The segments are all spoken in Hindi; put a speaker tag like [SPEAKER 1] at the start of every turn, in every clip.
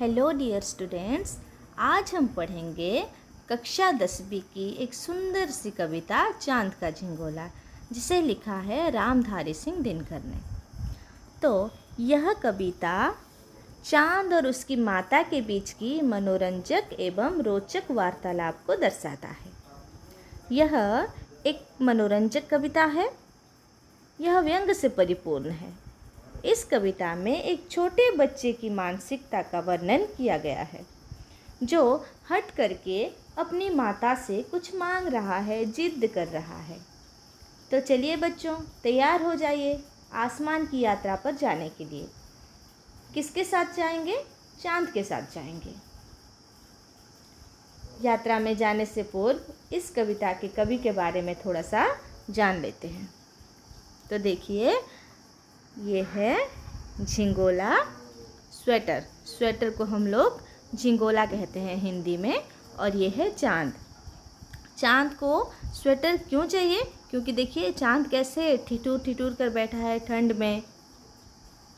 [SPEAKER 1] हेलो डियर स्टूडेंट्स, आज हम पढ़ेंगे कक्षा 10वीं की एक सुंदर सी कविता चांद का झिंगोला, जिसे लिखा है रामधारी सिंह दिनकर ने। तो यह कविता चांद और उसकी माता के बीच की मनोरंजक एवं रोचक वार्तालाप को दर्शाता है। यह एक मनोरंजक कविता है। यह व्यंग से परिपूर्ण है। इस कविता में एक छोटे बच्चे की मानसिकता का वर्णन किया गया है, जो हट करके अपनी माता से कुछ मांग रहा है, जिद कर रहा है। तो चलिए बच्चों, तैयार हो जाइए आसमान की यात्रा पर जाने के लिए। किसके साथ जाएंगे? चांद के साथ जाएंगे। यात्रा में जाने से पूर्व इस कविता के कवि के बारे में थोड़ा सा जान लेते हैं। तो देखिए, ये है झिंगोला स्वेटर। स्वेटर को हम लोग झिंगोला कहते हैं हिंदी में। और ये है चांद। चांद को स्वेटर क्यों चाहिए? क्योंकि देखिए चांद कैसे ठिठुर ठिठुर कर बैठा है ठंड में।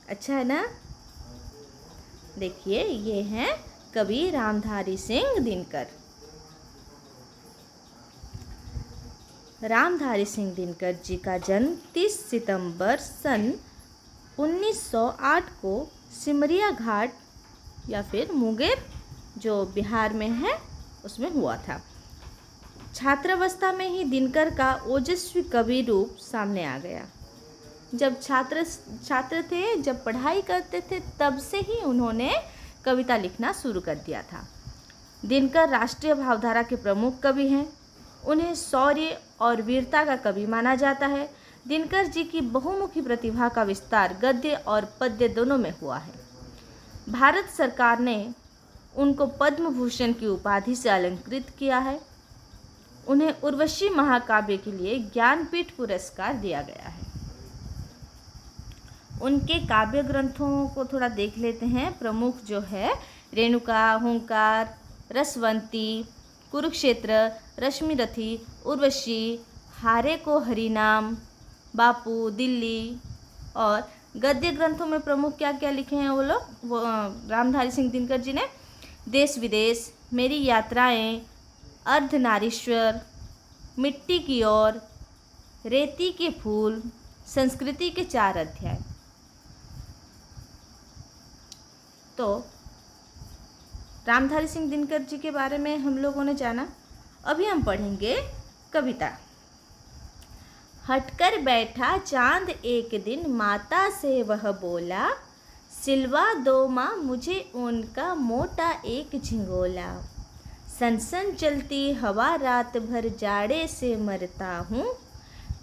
[SPEAKER 1] अच्छा है ना? देखिए, ये हैं कवि रामधारी सिंह दिनकर। रामधारी सिंह दिनकर जी का जन्म 30 सितंबर सन 1908 को सिमरिया घाट या फिर मुंगेर, जो बिहार में है, उसमें हुआ था। छात्रावस्था में ही दिनकर का ओजस्वी कवि रूप सामने आ गया। जब छात्र थे, जब पढ़ाई करते थे, तब से ही उन्होंने कविता लिखना शुरू कर दिया था। दिनकर राष्ट्रीय भावधारा के प्रमुख कवि हैं। उन्हें शौर्य और वीरता का कवि माना जाता है। दिनकर जी की बहुमुखी प्रतिभा का विस्तार गद्य और पद्य दोनों में हुआ है। भारत सरकार ने उनको पद्म भूषण की उपाधि से अलंकृत किया है। उन्हें उर्वशी महाकाव्य के लिए ज्ञानपीठ पुरस्कार दिया गया है। उनके काव्य ग्रंथों को थोड़ा देख लेते हैं। प्रमुख जो है रेणुका, हुंकार, रसवंती, कुरुक्षेत्र, रश्मिरथी, उर्वशी, हारे को हरिनाम, बापू, दिल्ली। और गद्य ग्रंथों में प्रमुख क्या क्या लिखे हैं वो रामधारी सिंह दिनकर जी ने? देश विदेश, मेरी यात्राएं, अर्धनारीश्वर, मिट्टी की ओर, रेती के फूल, संस्कृति के 4 अध्याय। तो रामधारी सिंह दिनकर जी के बारे में हम लोगों ने जाना। अभी हम पढ़ेंगे कविता। हटकर बैठा चांद एक दिन, माता से वह बोला, सिलवा दो माँ मुझे ऊन का मोटा एक झिंगोला। सनसन चलती हवा रात भर जाड़े से मरता हूँ,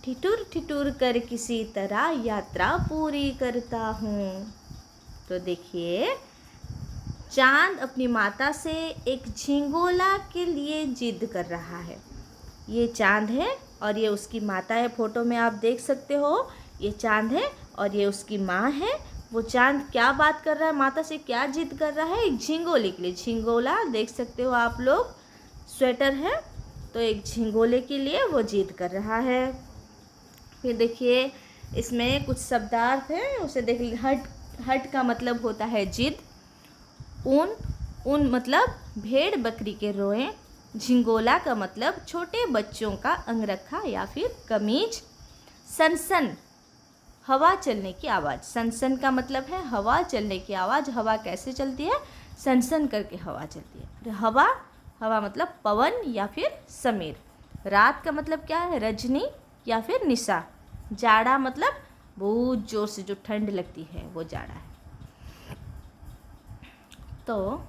[SPEAKER 1] ठिठुर ठिठुर कर किसी तरह यात्रा पूरी करता हूँ। तो देखिए, चांद अपनी माता से एक झिंगोला के लिए जिद कर रहा है। ये चांद है और ये उसकी माता है। फोटो में आप देख सकते हो, ये चांद है और ये उसकी माँ है। वो चांद क्या बात कर रहा है, माता से क्या जिद कर रहा है? एक झिंगोले के लिए। झिंगोला देख सकते हो आप लोग, स्वेटर है, तो एक झिंगोले के लिए वो जिद कर रहा है। फिर देखिए, इसमें कुछ शब्दार्थ है, उसे देख लीजिए। हट का मतलब होता है जिद। ऊन मतलब भेड़ बकरी के रोएं। झिंगोला का मतलब छोटे बच्चों का अंगरखा या फिर कमीज। सनसन, हवा चलने की आवाज़। सनसन का मतलब है हवा चलने की आवाज़। हवा कैसे चलती है? सनसन करके हवा चलती है। फिर हवा मतलब पवन या फिर समीर। रात का मतलब क्या है? रजनी या फिर निशा। जाड़ा मतलब बहुत जोर से जो ठंड लगती है, वो जाड़ा है। तो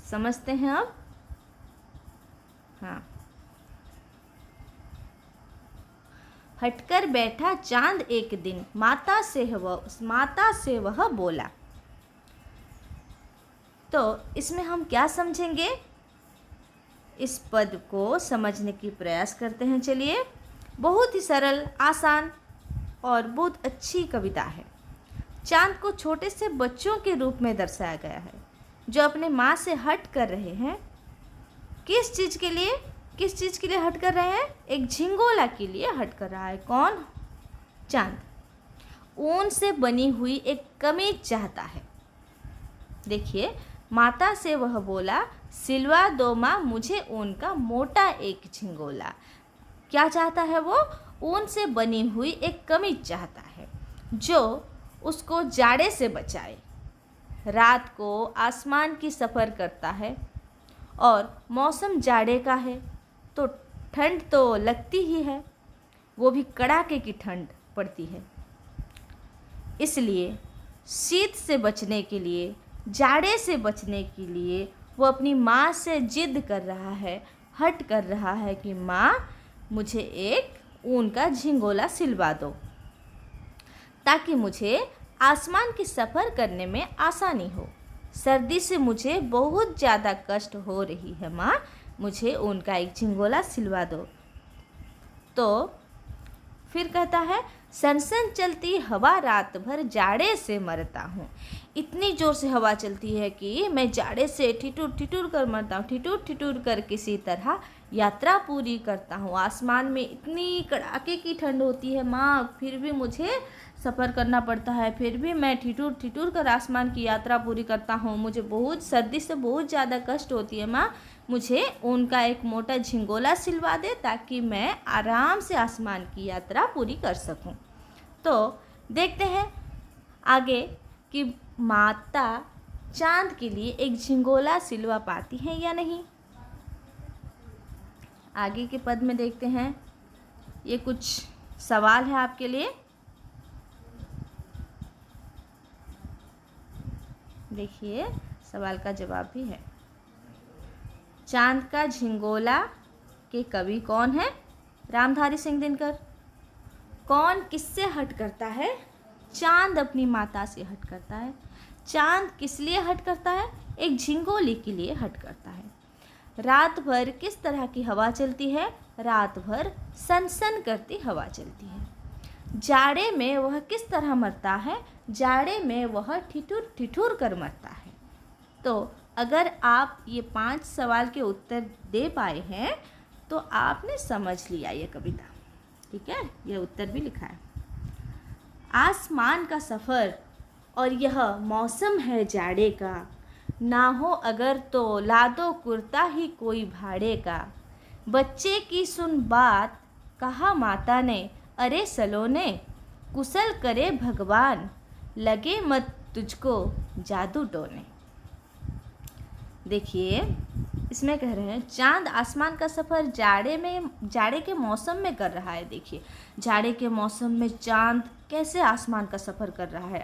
[SPEAKER 1] समझते हैं अब। हाँ, हटकर बैठा चांद एक दिन, माता से वह बोला। तो इसमें हम क्या समझेंगे? इस पद को समझने की प्रयास करते हैं। चलिए, बहुत ही सरल, आसान और बहुत अच्छी कविता है। चांद को छोटे से बच्चों के रूप में दर्शाया गया है, जो अपने माँ से हट कर रहे हैं। किस चीज़ के लिए हट कर रहे हैं? एक झिंगोला के लिए हट कर रहा है। कौन? चांद। ऊन से बनी हुई एक कमीज चाहता है। देखिए, माता से वह बोला, सिलवा दो माँ मुझे ऊन का मोटा एक झिंगोला। क्या चाहता है वो? ऊन से बनी हुई एक कमीज चाहता है जो उसको जाड़े से बचाए। रात को आसमान की सफ़र करता है और मौसम जाड़े का है तो ठंड तो लगती ही है, वो भी कड़ाके की ठंड पड़ती है। इसलिए शीत से बचने के लिए, जाड़े से बचने के लिए वो अपनी माँ से जिद कर रहा है, हट कर रहा है कि माँ मुझे एक ऊन का झिंगोला सिलवा दो ताकि मुझे आसमान की सफ़र करने में आसानी हो। सर्दी से मुझे बहुत ज़्यादा कष्ट हो रही है माँ, मुझे ऊन का एक झिंगोला सिलवा दो। तो फिर कहता है, सनसन चलती हवा रात भर जाड़े से मरता हूँ। इतनी ज़ोर से हवा चलती है कि मैं जाड़े से ठिठुर ठिठुर कर मरता हूँ। ठिठुर ठिठुर कर किसी तरह यात्रा पूरी करता हूँ। आसमान में इतनी कड़ाके की ठंड होती है माँ, फिर भी मुझे सफ़र करना पड़ता है, फिर भी मैं ठिठुर ठिठुर कर आसमान की यात्रा पूरी करता हूँ। मुझे बहुत सर्दी से बहुत ज़्यादा कष्ट होती है माँ, मुझे उनका एक मोटा झिंगोला सिलवा दे ताकि मैं आराम से आसमान की यात्रा पूरी कर सकूं। तो देखते हैं आगे कि माता चांद के लिए एक झिंगोला सिलवा पाती हैं या नहीं। आगे के पद में देखते हैं, ये कुछ सवाल है आपके लिए। देखिए सवाल का जवाब भी है। चांद का झिंगोला के कवि कौन है? रामधारी सिंह दिनकर। कौन किससे हट करता है? चांद अपनी माता से हट करता है। चांद किस लिए हट करता है? एक झिंगोले के लिए हट करता है। रात भर किस तरह की हवा चलती है? रात भर सनसन करती हवा चलती है। जाड़े में वह किस तरह मरता है? जाड़े में वह ठिठुर ठिठुर कर मरता है। तो अगर आप ये 5 सवाल के उत्तर दे पाए हैं तो आपने समझ लिया ये कविता। ठीक है, यह उत्तर भी लिखा है। आसमान का सफ़र और यह मौसम है जाड़े का, ना हो अगर तो ला दो कुर्ता ही कोई भाड़े का। बच्चे की सुन बात कहा माता ने, अरे सलोने कुशल करे भगवान, लगे मत तुझको जादू टोने। देखिए इसमें कह रहे हैं चांद आसमान का सफ़र जाड़े के मौसम में कर रहा है। देखिए जाड़े के मौसम में चांद कैसे आसमान का सफ़र कर रहा है,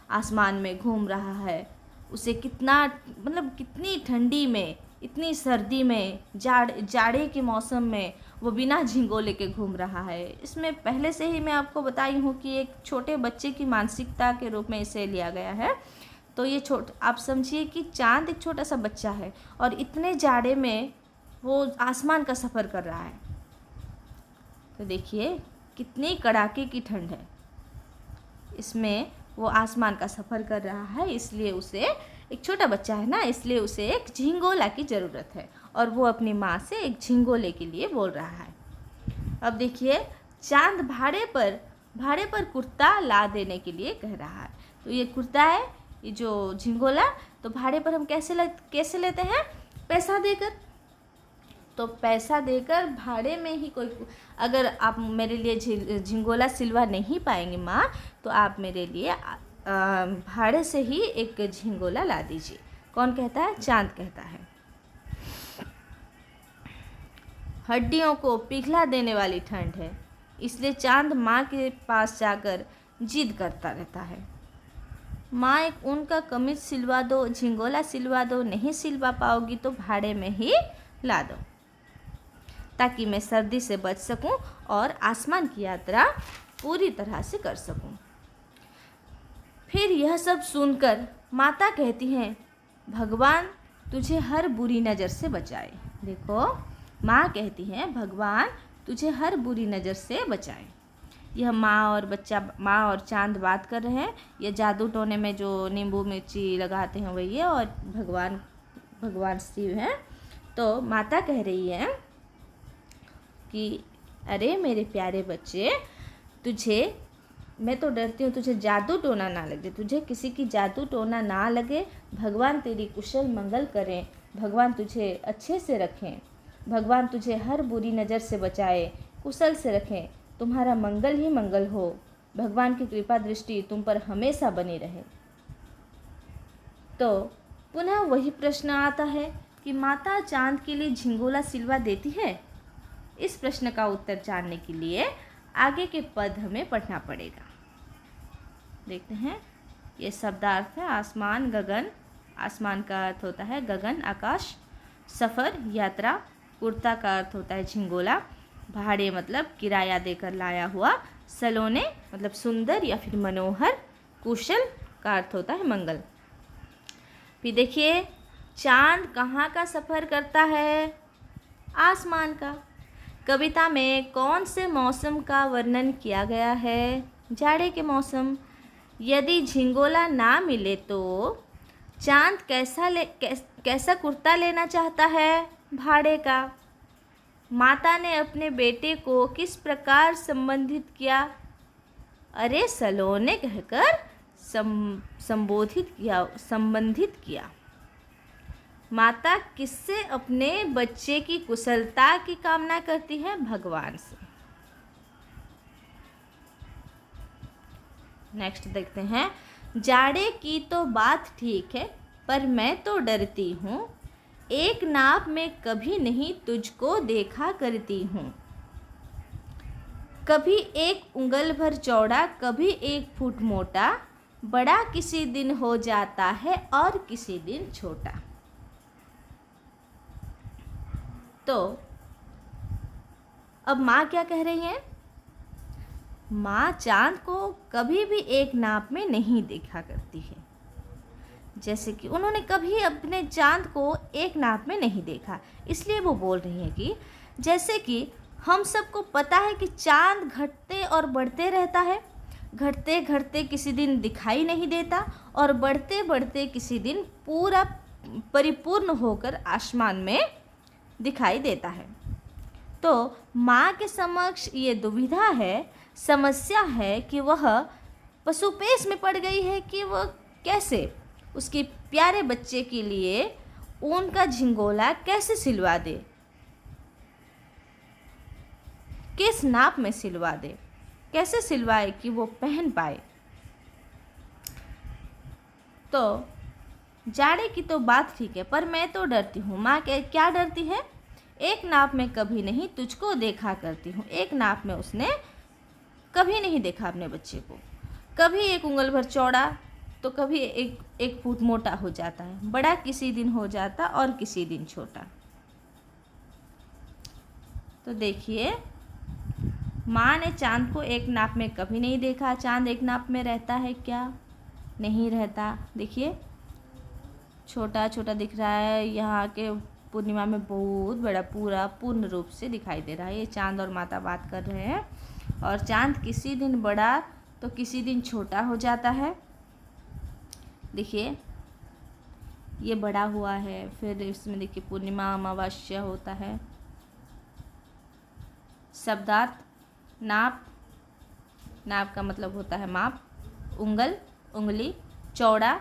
[SPEAKER 1] आसमान में घूम रहा है। उसे कितनी ठंडी में, इतनी सर्दी में, जाड़े के मौसम में वो बिना झिंगोले के घूम रहा है। इसमें पहले से ही मैं आपको बताई हूँ कि एक छोटे बच्चे की मानसिकता के रूप में इसे लिया गया है। तो ये आप समझिए कि चांद एक छोटा सा बच्चा है और इतने जाड़े में वो आसमान का सफ़र कर रहा है। तो देखिए कितनी कड़ाके की ठंड है, इसमें वो आसमान का सफ़र कर रहा है। इसलिए उसे, एक छोटा बच्चा है ना, इसलिए उसे एक झिंगोला की ज़रूरत है और वो अपनी माँ से एक झिंगोले के लिए बोल रहा है। अब देखिए चांद भाड़े पर कुर्ता ला देने के लिए कह रहा है। तो ये कुर्ता है, ये जो झिंगोला, तो भाड़े पर हम कैसे लेते हैं? पैसा देकर। तो पैसा देकर भाड़े में ही कोई, अगर आप मेरे लिए झिंगोला सिलवा नहीं पाएंगे माँ, तो आप मेरे लिए भाड़े से ही एक झिंगोला ला दीजिए। कौन कहता है? चांद कहता है। हड्डियों को पिघला देने वाली ठंड है, इसलिए चांद माँ के पास जाकर जिद करता रहता है। माँ एक ऊन का कमीज सिलवा दो, झिंगोला सिलवा दो, नहीं सिलवा पाओगी तो भाड़े में ही ला दो ताकि मैं सर्दी से बच सकूं और आसमान की यात्रा पूरी तरह से कर सकूं। फिर यह सब सुनकर माता कहती हैं, भगवान तुझे हर बुरी नज़र से बचाए। देखो माँ कहती हैं, भगवान तुझे हर बुरी नज़र से बचाए। यह माँ और चांद बात कर रहे हैं। यह जादू टोने में जो नींबू मिर्ची लगाते हैं वही है, और भगवान शिव हैं। तो माता कह रही है कि अरे मेरे प्यारे बच्चे, तुझे मैं तो डरती हूँ तुझे जादू टोना ना लगे, तुझे किसी की जादू टोना ना लगे। भगवान तेरी कुशल मंगल करें, भगवान तुझे अच्छे से रखें, भगवान तुझे हर बुरी नज़र से बचाए, कुशल से रखें, तुम्हारा मंगल ही मंगल हो, भगवान की कृपा दृष्टि तुम पर हमेशा बनी रहे। तो पुनः वही प्रश्न आता है कि माता चांद के लिए झिंगोला सिलवा देती है। इस प्रश्न का उत्तर जानने के लिए आगे के पद हमें पढ़ना पड़ेगा। देखते हैं, ये शब्दार्थ है आसमान गगन। आसमान का अर्थ होता है गगन आकाश, सफ़र यात्रा, कुर्ता का अर्थ होता है झिंगोला, भाड़े मतलब किराया देकर लाया हुआ, सलोने मतलब सुंदर या फिर मनोहर, कुशल का अर्थ होता है मंगल। फिर देखिए, चांद कहाँ का सफ़र करता है? आसमान का। कविता में कौन से मौसम का वर्णन किया गया है? जाड़े के मौसम। यदि झिंगोला ना मिले तो चांद कैसा कुर्ता लेना चाहता है? भाड़े का। माता ने अपने बेटे को किस प्रकार संबोधित किया? अरे सलोने कहकर संबोधित किया। माता किससे अपने बच्चे की कुशलता की कामना करती है? भगवान से। नेक्स्ट देखते हैं, जाड़े की तो बात ठीक है पर मैं तो डरती हूँ, एक नाप में कभी नहीं तुझको देखा करती हूँ। कभी 1 उंगल भर चौड़ा, कभी 1 फुट मोटा, बड़ा किसी दिन हो जाता है और किसी दिन छोटा। तो अब माँ क्या कह रही हैं? माँ चांद को कभी भी एक नाप में नहीं देखा करती है। जैसे कि उन्होंने कभी अपने चांद को एक नाप में नहीं देखा, इसलिए वो बोल रही हैं कि जैसे कि हम सबको पता है कि चांद घटते और बढ़ते रहता है, घटते घटते किसी दिन दिखाई नहीं देता और बढ़ते बढ़ते किसी दिन पूरा परिपूर्ण होकर आसमान में दिखाई देता है। तो माँ के समक्ष ये दुविधा है, समस्या है कि वह पशुपेश में पड़ गई है कि वह कैसे उसके प्यारे बच्चे के लिए ऊन का झिंगोला कैसे सिलवा दे, किस नाप में सिलवा दे, कैसे सिलवाए कि वो पहन पाए। तो जाड़े की तो बात ठीक है पर मैं तो डरती हूँ। माँ क्या डरती है? एक नाप में कभी नहीं तुझको देखा करती हूँ। एक नाप में उसने कभी नहीं देखा अपने बच्चे को। कभी 1 उंगल भर चौड़ा तो कभी एक फुट मोटा हो जाता है, बड़ा किसी दिन हो जाता और किसी दिन छोटा। तो देखिए, माँ ने चांद को एक नाप में कभी नहीं देखा। चांद एक नाप में रहता है क्या? नहीं रहता। देखिए, छोटा छोटा दिख रहा है, यहाँ के पूर्णिमा में बहुत बड़ा पूरा पूर्ण रूप से दिखाई दे रहा है। ये चांद और माता बात कर रहे हैं, और चांद किसी दिन बड़ा तो किसी दिन छोटा हो जाता है। देखिए, ये बड़ा हुआ है, फिर इसमें देखिए पूर्णिमा अमावस्या होता है। शब्दार्थ नाप, नाप का मतलब होता है माप, उंगल उंगली, चौड़ा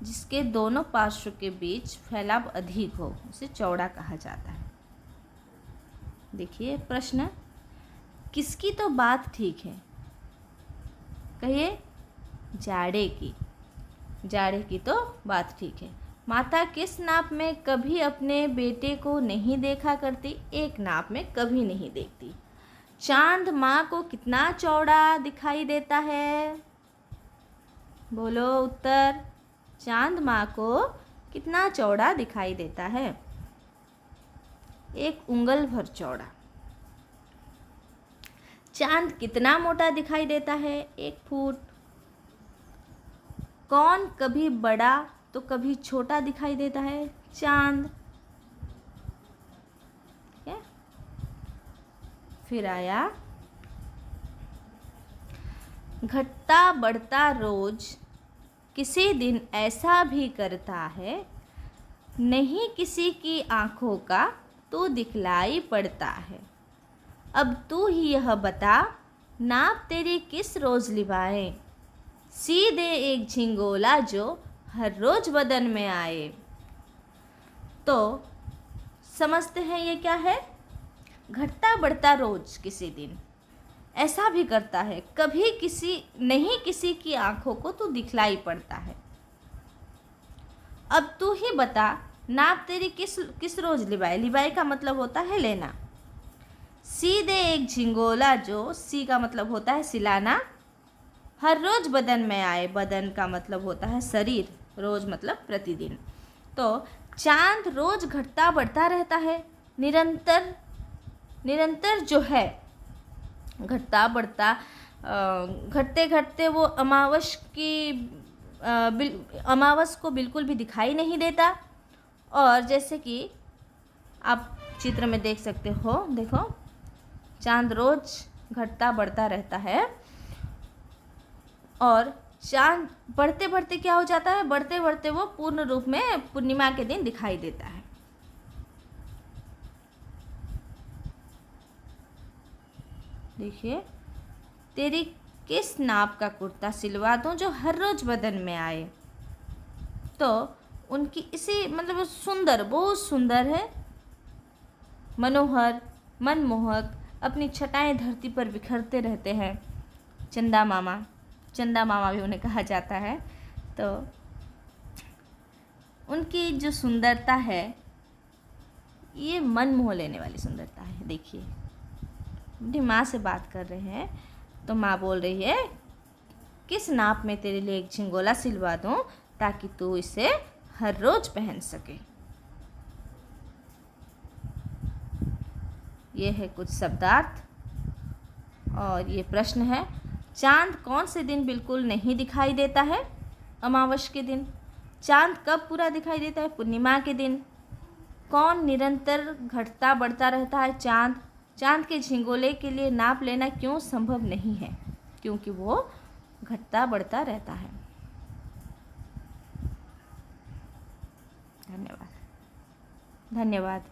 [SPEAKER 1] जिसके दोनों पार्श्व के बीच फैलाव अधिक हो उसे चौड़ा कहा जाता है। देखिए प्रश्न, किसकी तो बात ठीक है? कहिए, जाड़े की। जाड़े की तो बात ठीक है। माता किस नाप में कभी अपने बेटे को नहीं देखा करती? एक नाप में कभी नहीं देखती। चांद माँ को कितना चौड़ा दिखाई देता है? बोलो उत्तर। चांद माँ को कितना चौड़ा दिखाई देता है? 1 उंगल भर चौड़ा। चांद कितना मोटा दिखाई देता है? 1 फुट। कौन कभी बड़ा तो कभी छोटा दिखाई देता है? चांद। फिर आया, घटता बढ़ता रोज किसी दिन ऐसा भी करता है, नहीं किसी की आँखों का तू दिखलाई पड़ता है। अब तू ही यह बता, नाप तेरी किस रोज लिवाए, सी दे एक झिंगोला जो हर रोज बदन में आए। तो समझते हैं ये क्या है। घटता बढ़ता रोज किसी दिन ऐसा भी करता है, कभी किसी नहीं किसी की आंखों को तू दिखलाई पड़ता है। अब तू ही बता, नाप तेरी किस किस रोज लिबाए। लिबाए का मतलब होता है लेना। सी दे एक झिंगोला जो, सी का मतलब होता है सिलाना। हर रोज बदन में आए, बदन का मतलब होता है शरीर, रोज मतलब प्रतिदिन। तो चांद रोज घटता बढ़ता रहता है, निरंतर निरंतर जो है घटता बढ़ता, घटते घटते वो अमावस को बिल्कुल भी दिखाई नहीं देता। और जैसे कि आप चित्र में देख सकते हो, देखो चांद रोज घटता बढ़ता रहता है और चांद बढ़ते बढ़ते क्या हो जाता है, बढ़ते बढ़ते वो पूर्ण रूप में पूर्णिमा के दिन दिखाई देता है। देखिए, तेरी किस नाप का कुर्ता सिलवा दूं जो हर रोज बदन में आए। तो उनकी इसी मतलब सुंदर, बहुत सुंदर है, मनोहर, मनमोहक, अपनी छटाएं धरती पर बिखरते रहते हैं। चंदा मामा, चंदा मामा भी उन्हें कहा जाता है। तो उनकी जो सुंदरता है ये मन मोह लेने वाली सुंदरता है। देखिए, अपनी माँ से बात कर रहे हैं तो माँ बोल रही है, किस नाप में तेरे लिए एक झिंगोला सिलवा दूँ ताकि तू इसे हर रोज पहन सके। ये है कुछ शब्दार्थ और ये प्रश्न है। चांद कौन से दिन बिल्कुल नहीं दिखाई देता है? अमावस के दिन। चांद कब पूरा दिखाई देता है? पूर्णिमा के दिन। कौन निरंतर घटता बढ़ता रहता है? चांद। चांद के झिंगोले के लिए नाप लेना क्यों संभव नहीं है? क्योंकि वो घटता बढ़ता रहता है। धन्यवाद। धन्यवाद।